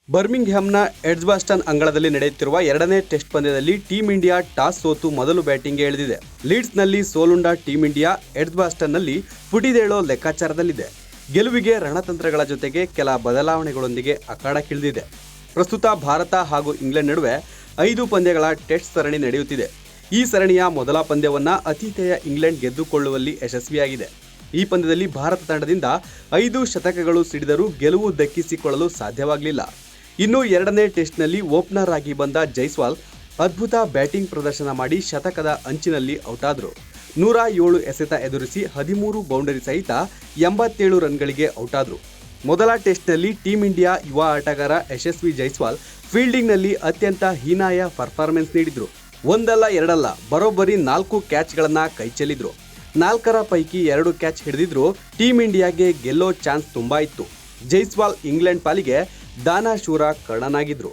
ಬರ್ಮಿಂಗ್ಹ್ಯಾಮ್ನ ಎಡ್ಜ್ಬಾಸ್ಟನ್ ಅಂಗಳದಲ್ಲಿ ನಡೆಯುತ್ತಿರುವ ಎರಡನೇ ಟೆಸ್ಟ್ ಪಂದ್ಯದಲ್ಲಿ ಟೀಂ ಇಂಡಿಯಾ ಟಾಸ್ ಸೋತು ಮೊದಲು ಬ್ಯಾಟಿಂಗ್ಗೆ ಇಳಿದಿದೆ. ಲೀಡ್ಸ್ನಲ್ಲಿ ಸೋಲುಂಡ ಟೀಂ ಇಂಡಿಯಾ ಎಡ್ಜ್ಬಾಸ್ಟನ್ನಲ್ಲಿ ಪುಟಿದೇಳೋ ಲೆಕ್ಕಾಚಾರದಲ್ಲಿದೆ. ಗೆಲುವಿಗೆ ರಣತಂತ್ರಗಳ ಜೊತೆಗೆ ಕೆಲ ಬದಲಾವಣೆಗಳೊಂದಿಗೆ ಅಖಾಡಕ್ಕಿಳಿದಿದೆ. ಪ್ರಸ್ತುತ ಭಾರತ ಹಾಗೂ ಇಂಗ್ಲೆಂಡ್ ನಡುವೆ 5 ಪಂದ್ಯಗಳ ಟೆಸ್ಟ್ ಸರಣಿ ನಡೆಯುತ್ತಿದೆ. ಈ ಸರಣಿಯ ಮೊದಲ ಪಂದ್ಯವನ್ನು ಆತಿಥೇಯ ಇಂಗ್ಲೆಂಡ್ ಗೆದ್ದುಕೊಳ್ಳುವಲ್ಲಿ ಯಶಸ್ವಿಯಾಗಿದೆ. ಈ ಪಂದ್ಯದಲ್ಲಿ ಭಾರತ ತಂಡದಿಂದ 5 ಶತಕಗಳು ಸಿಡಿದರೂ ಗೆಲುವು ದಕ್ಕಿಸಿಕೊಳ್ಳಲು ಸಾಧ್ಯವಾಗಲಿಲ್ಲ. ಇನ್ನು ಎರಡನೇ ಟೆಸ್ಟ್ನಲ್ಲಿ ಓಪನರ್ ಆಗಿ ಬಂದ ಜೈಸ್ವಾಲ್ ಅದ್ಭುತ ಬ್ಯಾಟಿಂಗ್ ಪ್ರದರ್ಶನ ಮಾಡಿ ಶತಕದ ಅಂಚಿನಲ್ಲಿ ಔಟಾದರು. 107 ಎಸೆತ ಎದುರಿಸಿ 13 ಬೌಂಡರಿ ಸಹಿತ 87 ರನ್ಗಳಿಗೆ ಔಟಾದರು. ಮೊದಲ ಟೆಸ್ಟ್ನಲ್ಲಿ ಟೀಂ ಇಂಡಿಯಾ ಯುವ ಆಟಗಾರ ಯಶಸ್ವಿ ಜೈಸ್ವಾಲ್ ಫೀಲ್ಡಿಂಗ್ನಲ್ಲಿ ಅತ್ಯಂತ ಹೀನಾಯ ಪರ್ಫಾರ್ಮೆನ್ಸ್ ನೀಡಿದರು. ಒಂದಲ್ಲ ಎರಡಲ್ಲ ಬರೋಬ್ಬರಿ 4 ಕ್ಯಾಚ್ಗಳನ್ನು ಕೈಚೆಲ್ಲಿದ್ರು. 4ರ ಪೈಕಿ 2 ಕ್ಯಾಚ್ ಹಿಡಿದಿದ್ರು ಟೀಂ ಇಂಡಿಯಾಗೆ ಗೆಲ್ಲೋ ಚಾನ್ಸ್ ತುಂಬಾ ಇತ್ತು. ಜೈಸ್ವಾಲ್ ಇಂಗ್ಲೆಂಡ್ ಪಾಲಿಗೆ ದಾನಶೂರ ಕರ್ಣನಾಗಿದ್ರು.